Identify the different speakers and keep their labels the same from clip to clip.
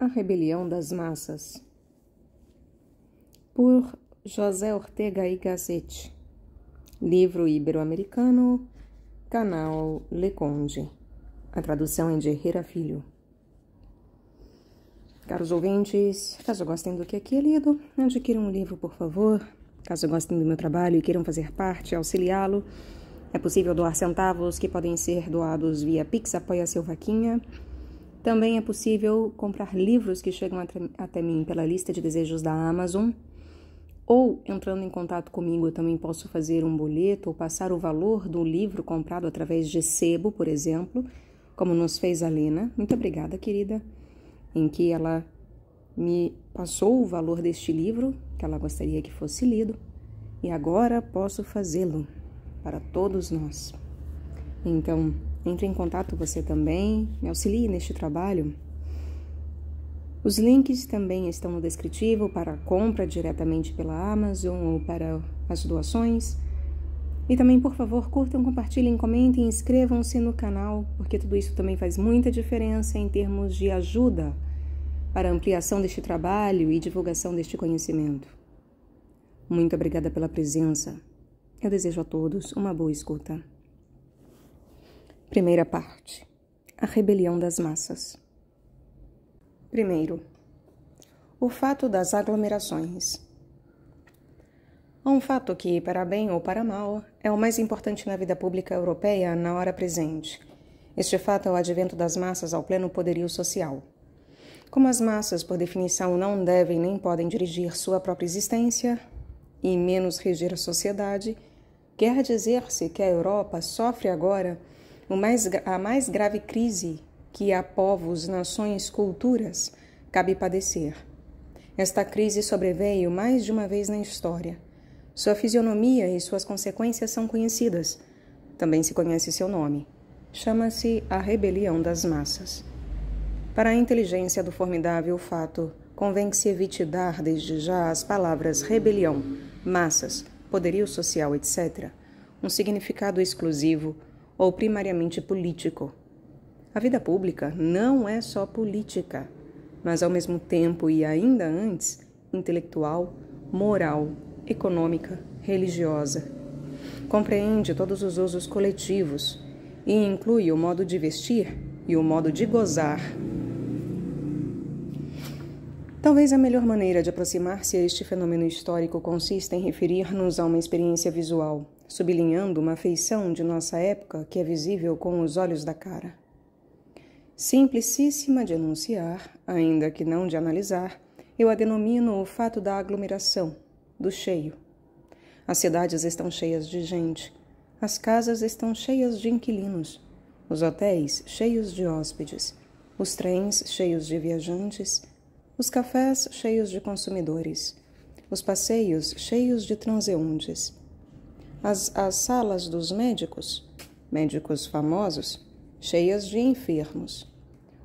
Speaker 1: A Rebelião das Massas, por José Ortega y Gasset, livro ibero-americano, canal Le Conde. A tradução é de Herrera Filho. Caros ouvintes, caso gostem do que aqui é lido, adquiram um livro, por favor. Caso gostem do meu trabalho e queiram fazer parte, auxiliá-lo, é possível doar centavos que podem ser doados via Pix, Apoia Seu Vaquinha. Também é possível comprar livros que chegam até mim pela lista de desejos da Amazon, ou entrando em contato comigo eu também posso fazer um boleto ou passar o valor do livro comprado através de sebo, por exemplo, como nos fez a Lena. Muito obrigada, querida, em que ela me passou o valor deste livro, que ela gostaria que fosse lido, e agora posso fazê-lo para todos nós. Então, entre em contato você também, me auxilie neste trabalho. Os links também estão no descritivo para a compra diretamente pela Amazon ou para as doações. E também, por favor, curtam, compartilhem, comentem e inscrevam-se no canal, porque tudo isso também faz muita diferença em termos de ajuda para a ampliação deste trabalho e divulgação deste conhecimento. Muito obrigada pela presença. Eu desejo a todos uma boa escuta. Primeira parte. A Rebelião das Massas. Primeiro, o fato das aglomerações. Há um fato que, para bem ou para mal, é o mais importante na vida pública europeia na hora presente. Este fato é o advento das massas ao pleno poderio social. Como as massas, por definição, não devem nem podem dirigir sua própria existência, e menos reger a sociedade, quer dizer-se que a Europa sofre agora a mais grave crise que a povos, nações, culturas cabe padecer. Esta crise sobreveio mais de uma vez na história. Sua fisionomia e suas consequências são conhecidas. Também se conhece seu nome. Chama-se a Rebelião das Massas. Para a inteligência do formidável fato, convém que se evite dar desde já as palavras rebelião, massas, poderio social, etc., um significado exclusivo ou primariamente político. A vida pública não é só política, mas ao mesmo tempo e ainda antes, intelectual, moral, econômica, religiosa. Compreende todos os usos coletivos e inclui o modo de vestir e o modo de gozar. Talvez a melhor maneira de aproximar-se a este fenômeno histórico consista em referir-nos a uma experiência visual, sublinhando uma feição de nossa época que é visível com os olhos da cara. Simplicíssima de enunciar, ainda que não de analisar, eu a denomino o fato da aglomeração, do cheio. As cidades estão cheias de gente, as casas estão cheias de inquilinos, os hotéis cheios de hóspedes, os trens cheios de viajantes, os cafés cheios de consumidores, os passeios cheios de transeuntes, as salas dos médicos famosos, cheias de enfermos,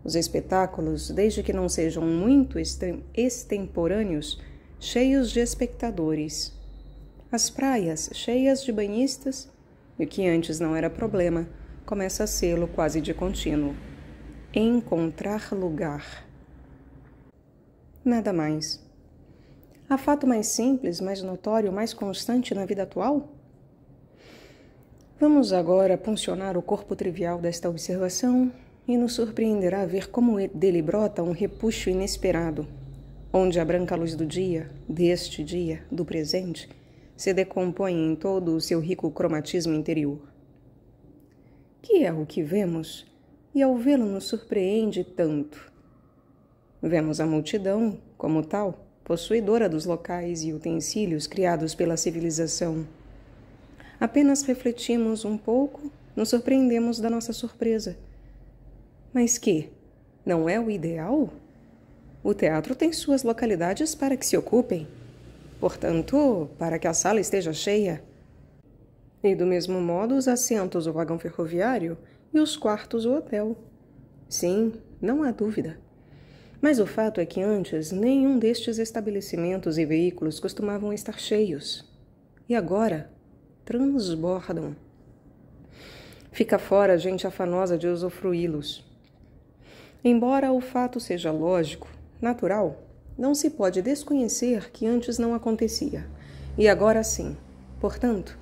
Speaker 1: os espetáculos, desde que não sejam muito extemporâneos, cheios de espectadores, as praias cheias de banhistas, E o que antes não era problema, começa a sê-lo quase de contínuo. Encontrar lugar. Nada mais. Há fato mais simples, mais notório, mais constante na vida atual? Vamos agora puncionar o corpo trivial desta observação e nos surpreenderá ver como dele brota um repuxo inesperado, onde a branca luz do dia, deste dia, do presente, se decompõe em todo o seu rico cromatismo interior. Que é o que vemos, e ao vê-lo nos surpreende tanto? Vemos a multidão, como tal, possuidora dos locais e utensílios criados pela civilização. Apenas refletimos um pouco, nos surpreendemos da nossa surpresa. Mas que? Não é o ideal? O teatro tem suas localidades para que se ocupem. Portanto, para que a sala esteja cheia. E do mesmo modo os assentos o vagão ferroviário e os quartos o hotel. Sim, não há dúvida. Mas o fato é que antes nenhum destes estabelecimentos e veículos costumavam estar cheios. E agora transbordam. Fica fora gente afanosa de usufruí-los. Embora o fato seja lógico, natural, não se pode desconhecer que antes não acontecia, e agora sim. Portanto,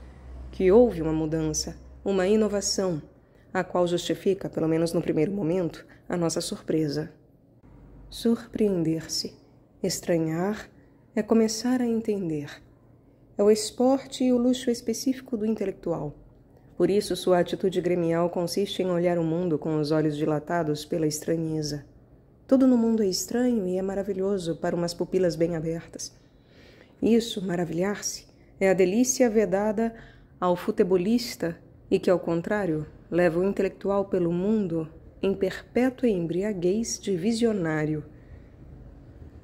Speaker 1: que houve uma mudança, uma inovação, a qual justifica, pelo menos no primeiro momento, a nossa surpresa. Surpreender-se, estranhar, é começar a entender. É o esporte e o luxo específico do intelectual. Por isso, sua atitude gremial consiste em olhar o mundo com os olhos dilatados pela estranheza. Tudo no mundo é estranho e é maravilhoso para umas pupilas bem abertas. Isso, maravilhar-se, é a delícia vedada ao futebolista e que, ao contrário, leva o intelectual pelo mundo em perpétua embriaguez de visionário.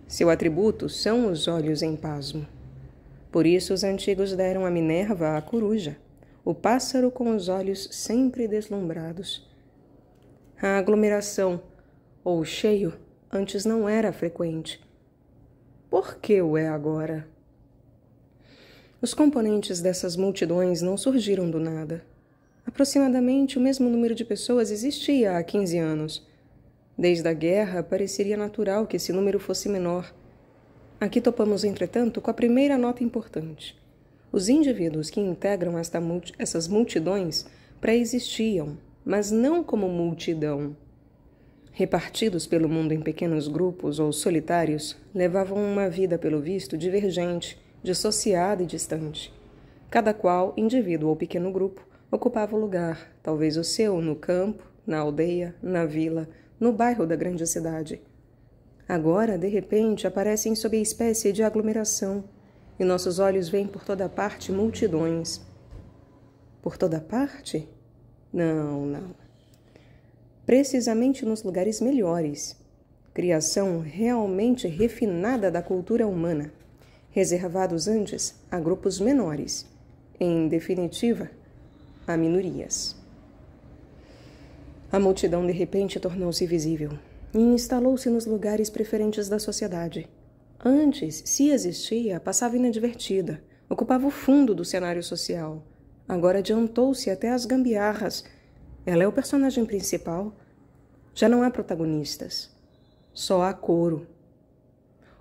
Speaker 1: Seu atributo são os olhos em pasmo. Por isso os antigos deram a Minerva a coruja, o pássaro com os olhos sempre deslumbrados. A aglomeração, ou cheio, antes não era frequente. Por que o é agora? Os componentes dessas multidões não surgiram do nada. Aproximadamente o mesmo número de pessoas existia há 15 anos. Desde a guerra, pareceria natural que esse número fosse menor. Aqui topamos, entretanto, com a primeira nota importante. Os indivíduos que integram essas multidões pré-existiam, mas não como multidão. Repartidos pelo mundo em pequenos grupos ou solitários, levavam uma vida, pelo visto, divergente, dissociada e distante. Cada qual, indivíduo ou pequeno grupo, ocupava o lugar, talvez o seu, no campo, na aldeia, na vila, no bairro da grande cidade. Agora, de repente, aparecem sob a espécie de aglomeração, e nossos olhos veem por toda parte multidões. Por toda parte? Não. Precisamente nos lugares melhores. Criação realmente refinada da cultura humana, reservados antes a grupos menores, em definitiva, a minorias. A multidão de repente tornou-se visível e instalou-se nos lugares preferentes da sociedade. Antes, se existia, passava inadvertida, ocupava o fundo do cenário social. Agora adiantou-se até às gambiarras. Ela é o personagem principal. Já não há protagonistas. Só há coro.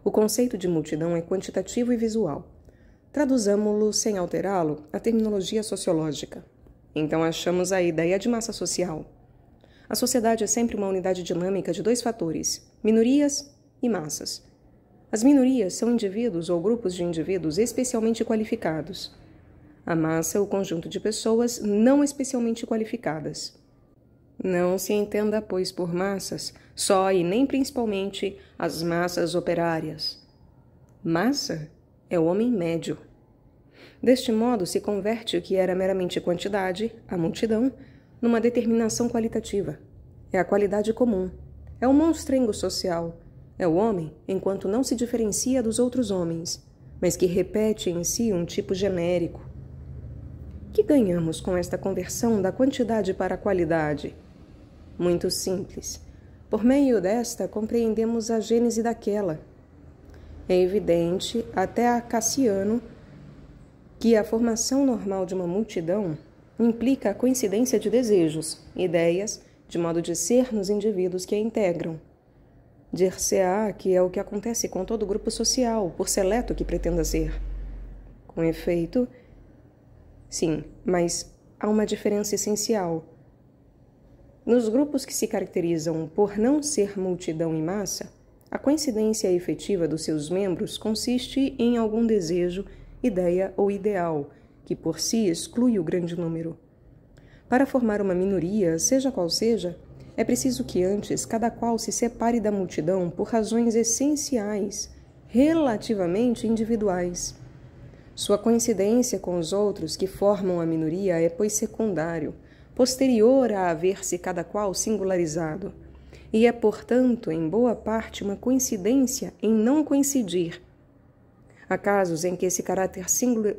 Speaker 1: O conceito de multidão é quantitativo e visual. Traduzamo-lo, sem alterá-lo, à terminologia sociológica. Então achamos a ideia de massa social. A sociedade é sempre uma unidade dinâmica de dois fatores, minorias e massas. As minorias são indivíduos ou grupos de indivíduos especialmente qualificados. A massa é o conjunto de pessoas não especialmente qualificadas. Não se entenda, pois, por massas, só e nem principalmente as massas operárias. Massa é o homem médio. Deste modo, se converte o que era meramente quantidade, a multidão, numa determinação qualitativa. É a qualidade comum. É o monstrengo social. É o homem, enquanto não se diferencia dos outros homens, mas que repete em si um tipo genérico. Que ganhamos com esta conversão da quantidade para a qualidade? Muito simples. Por meio desta, compreendemos a gênese daquela. É evidente, até a Cassiano, que a formação normal de uma multidão implica a coincidência de desejos, ideias, de modo de ser nos indivíduos que a integram. Dir-se-á que é o que acontece com todo grupo social, por seleto que pretenda ser. Com efeito, sim, mas há uma diferença essencial. Nos grupos que se caracterizam por não ser multidão em massa, a coincidência efetiva dos seus membros consiste em algum desejo, ideia ou ideal, que por si exclui o grande número. Para formar uma minoria, seja qual seja, é preciso que antes cada qual se separe da multidão por razões essenciais, relativamente individuais. Sua coincidência com os outros que formam a minoria é, pois, secundário, posterior a haver-se cada qual singularizado, e é, portanto, em boa parte uma coincidência em não coincidir. Há casos em que esse caráter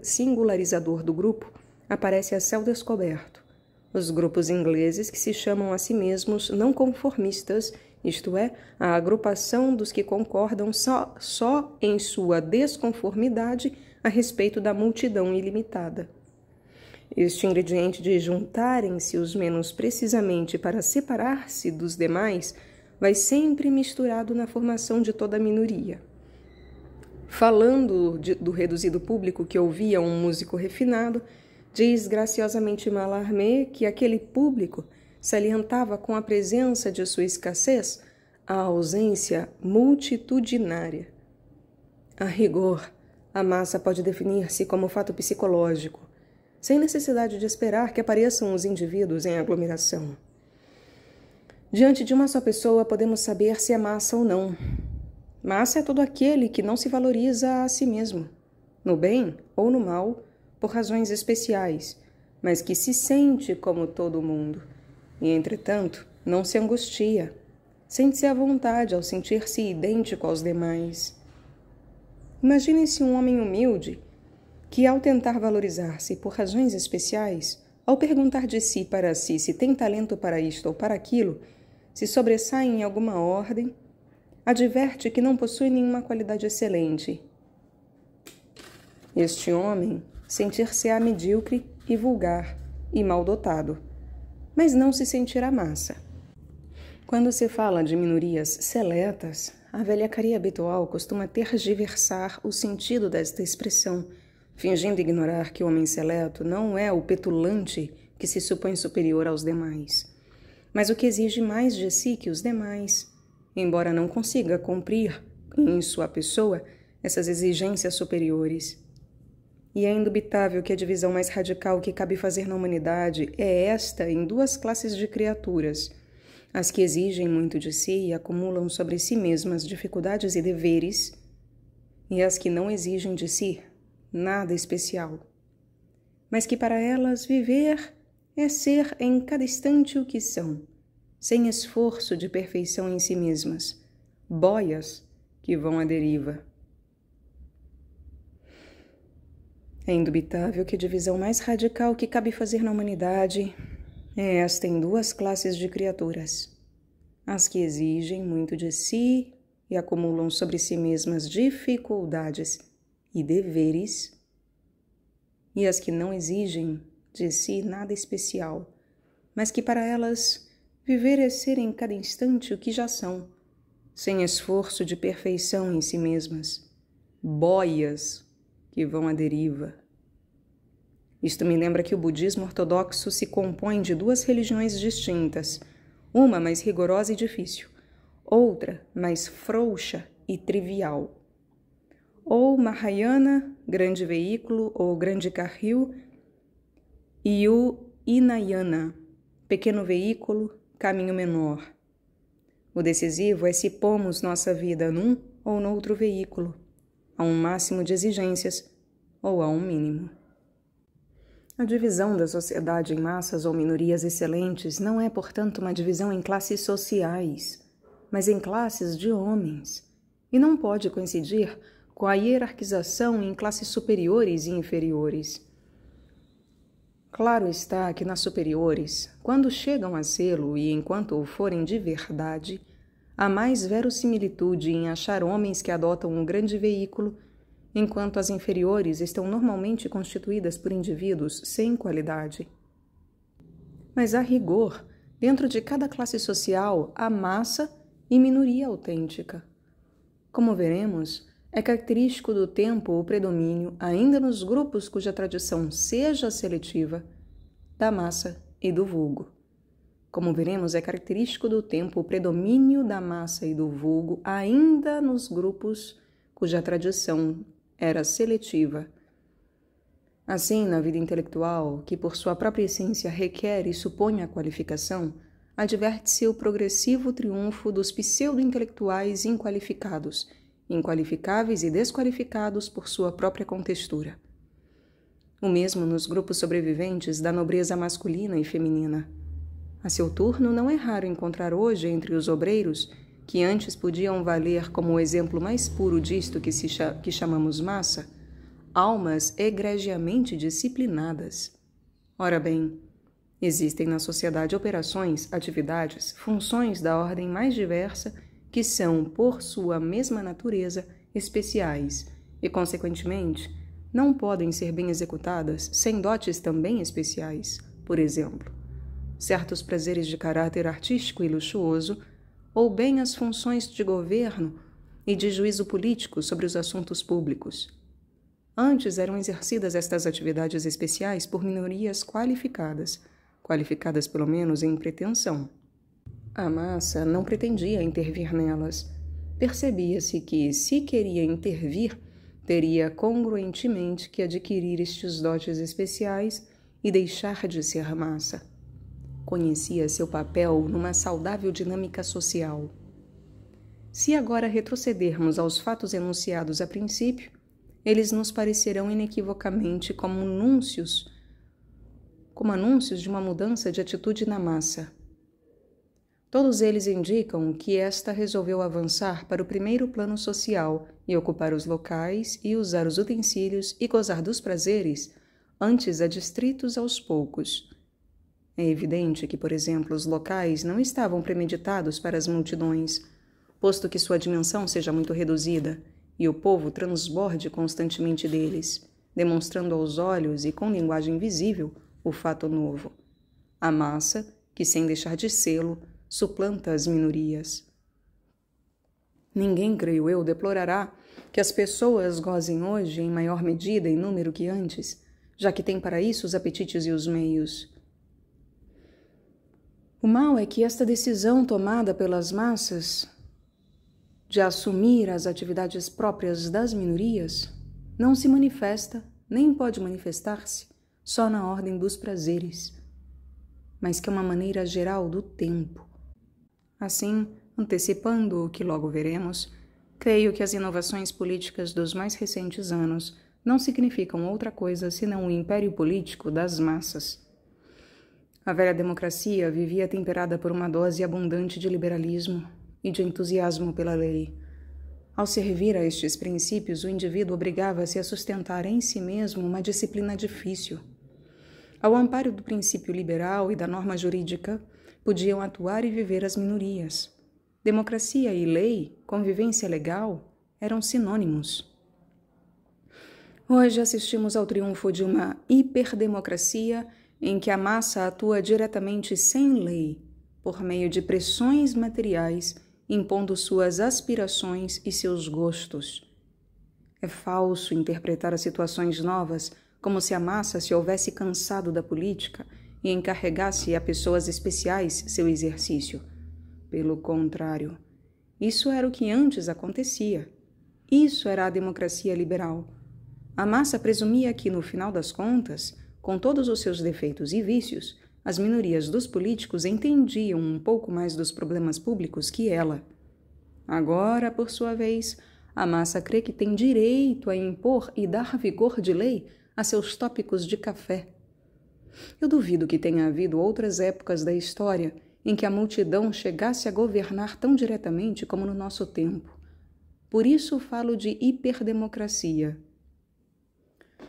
Speaker 1: singularizador do grupo aparece a céu descoberto. Os grupos ingleses que se chamam a si mesmos não conformistas, isto é, a agrupação dos que concordam só em sua desconformidade a respeito da multidão ilimitada. Este ingrediente de juntarem-se os menos precisamente para separar-se dos demais vai sempre misturado na formação de toda a minoria. Falando do reduzido público que ouvia um músico refinado, diz graciosamente Mallarmé que aquele público salientava com a presença de sua escassez a ausência multitudinária. A rigor, a massa pode definir-se como fato psicológico, sem necessidade de esperar que apareçam os indivíduos em aglomeração. Diante de uma só pessoa, podemos saber se é massa ou não. Massa é todo aquele que não se valoriza a si mesmo, no bem ou no mal, por razões especiais, mas que se sente como todo mundo, e, entretanto, não se angustia, sente-se à vontade ao sentir-se idêntico aos demais. Imagine-se um homem humilde que, ao tentar valorizar-se por razões especiais, ao perguntar de si para si se tem talento para isto ou para aquilo, se sobressai em alguma ordem, adverte que não possui nenhuma qualidade excelente. Este homem sentir-se-á medíocre e vulgar e mal dotado, mas não se sentirá massa. Quando se fala de minorias seletas, a velhacaria habitual costuma tergiversar o sentido desta expressão, fingindo ignorar que o homem seleto não é o petulante que se supõe superior aos demais, mas o que exige mais de si que os demais, embora não consiga cumprir em sua pessoa essas exigências superiores. E é indubitável que a divisão mais radical que cabe fazer na humanidade é esta em duas classes de criaturas, as que exigem muito de si e acumulam sobre si mesmas dificuldades e deveres, e as que não exigem de si nada especial, mas que para elas viver é ser em cada instante o que são, sem esforço de perfeição em si mesmas, boias que vão à deriva. É indubitável que a divisão mais radical que cabe fazer na humanidade é esta em duas classes de criaturas, as que exigem muito de si e acumulam sobre si mesmas dificuldades e deveres, e as que não exigem de si nada especial, mas que para elas viver é ser em cada instante o que já são, sem esforço de perfeição em si mesmas, boias que vão à deriva. Isto me lembra que o budismo ortodoxo se compõe de duas religiões distintas, uma mais rigorosa e difícil, outra mais frouxa e trivial. Ou Mahayana, grande veículo ou grande carril, e o Hinayana, pequeno veículo, caminho menor. O decisivo é se pomos nossa vida num ou noutro veículo, a um máximo de exigências ou a um mínimo. A divisão da sociedade em massas ou minorias excelentes não é, portanto, uma divisão em classes sociais, mas em classes de homens, e não pode coincidir com a hierarquização em classes superiores e inferiores. Claro está que nas superiores, quando chegam a sê-lo e enquanto o forem de verdade, há mais verossimilitude em achar homens que adotam um grande veículo, enquanto as inferiores estão normalmente constituídas por indivíduos sem qualidade. Mas, a rigor, dentro de cada classe social, há massa e minoria autêntica. Como veremos, é característico do tempo o predomínio, ainda nos grupos cuja tradição seja seletiva, da massa e do vulgo. Como veremos, é característico do tempo o predomínio da massa e do vulgo, ainda nos grupos cuja tradição era seletiva. Assim, na vida intelectual, que por sua própria essência requer e supõe a qualificação, adverte-se o progressivo triunfo dos pseudo-intelectuais inqualificados, inqualificáveis e desqualificados por sua própria contextura. O mesmo nos grupos sobreviventes da nobreza masculina e feminina. A seu turno, não é raro encontrar hoje entre os obreiros, que antes podiam valer como o exemplo mais puro disto que chamamos massa, almas egregiamente disciplinadas. Ora bem, existem na sociedade operações, atividades, funções da ordem mais diversa que são, por sua mesma natureza, especiais e, consequentemente, não podem ser bem executadas sem dotes também especiais. Por exemplo, certos prazeres de caráter artístico e luxuoso, ou bem as funções de governo e de juízo político sobre os assuntos públicos. Antes eram exercidas estas atividades especiais por minorias qualificadas pelo menos em pretensão. A massa não pretendia intervir nelas. Percebia-se que, se queria intervir, teria congruentemente que adquirir estes dotes especiais e deixar de ser massa. Conhecia seu papel numa saudável dinâmica social. Se agora retrocedermos aos fatos enunciados a princípio, eles nos parecerão inequivocamente como anúncios de uma mudança de atitude na massa. Todos eles indicam que esta resolveu avançar para o primeiro plano social e ocupar os locais e usar os utensílios e gozar dos prazeres antes adstritos aos poucos. É evidente que, por exemplo, os locais não estavam premeditados para as multidões, posto que sua dimensão seja muito reduzida e o povo transborde constantemente deles, demonstrando aos olhos e com linguagem visível o fato novo. A massa, que sem deixar de sê-lo, suplanta as minorias. Ninguém, creio eu, deplorará que as pessoas gozem hoje em maior medida e número que antes, já que têm para isso os apetites e os meios. O mal é que esta decisão tomada pelas massas de assumir as atividades próprias das minorias não se manifesta, nem pode manifestar-se, só na ordem dos prazeres, mas que é uma maneira geral do tempo. Assim, antecipando o que logo veremos, creio que as inovações políticas dos mais recentes anos não significam outra coisa senão o império político das massas. A velha democracia vivia temperada por uma dose abundante de liberalismo e de entusiasmo pela lei. Ao servir a estes princípios, o indivíduo obrigava-se a sustentar em si mesmo uma disciplina difícil. Ao amparo do princípio liberal e da norma jurídica, podiam atuar e viver as minorias. Democracia e lei, convivência legal, eram sinônimos. Hoje assistimos ao triunfo de uma hiperdemocracia em que a massa atua diretamente sem lei, por meio de pressões materiais, impondo suas aspirações e seus gostos. É falso interpretar as situações novas como se a massa se houvesse cansado da política e encarregasse a pessoas especiais seu exercício. Pelo contrário, isso era o que antes acontecia. Isso era a democracia liberal. A massa presumia que, no final das contas, com todos os seus defeitos e vícios, as minorias dos políticos entendiam um pouco mais dos problemas públicos que ela. Agora, por sua vez, a massa crê que tem direito a impor e dar vigor de lei a seus tópicos de café. Eu duvido que tenha havido outras épocas da história em que a multidão chegasse a governar tão diretamente como no nosso tempo. Por isso falo de hiperdemocracia.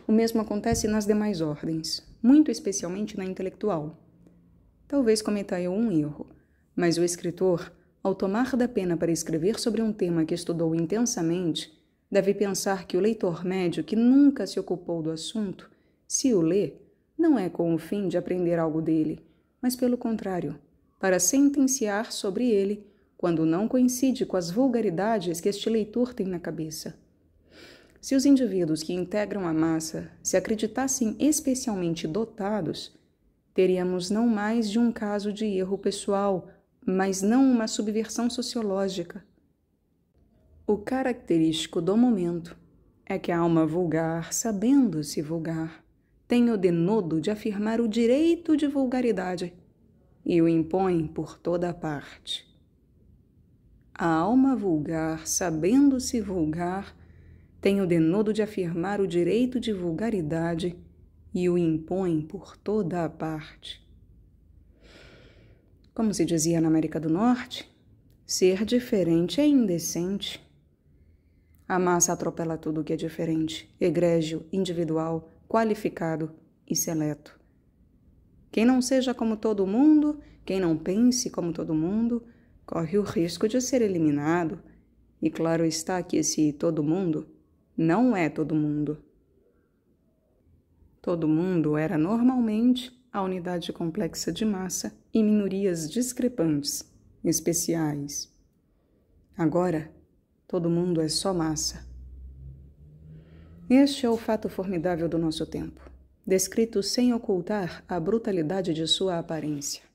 Speaker 1: O mesmo acontece nas demais ordens, muito especialmente na intelectual. Talvez cometa eu um erro, mas o escritor, ao tomar da pena para escrever sobre um tema que estudou intensamente, deve pensar que o leitor médio que nunca se ocupou do assunto, se o lê, não é com o fim de aprender algo dele, mas pelo contrário, para sentenciar sobre ele quando não coincide com as vulgaridades que este leitor tem na cabeça. Se os indivíduos que integram a massa se acreditassem especialmente dotados, teríamos não mais de um caso de erro pessoal, mas não uma subversão sociológica. O característico do momento é que a alma vulgar, sabendo-se vulgar, tem o denodo de afirmar o direito de vulgaridade e o impõe por toda a parte. A alma vulgar, sabendo-se vulgar, tem o denodo de afirmar o direito de vulgaridade e o impõe por toda a parte. Como se dizia na América do Norte, ser diferente é indecente. A massa atropela tudo que é diferente, egrégio, individual, qualificado e seleto. Quem não seja como todo mundo, quem não pense como todo mundo, corre o risco de ser eliminado. E claro está que esse todo mundo não é todo mundo. Todo mundo era normalmente a unidade complexa de massa e minorias discrepantes, especiais. Agora, todo mundo é só massa. Este é o fato formidável do nosso tempo, descrito sem ocultar a brutalidade de sua aparência.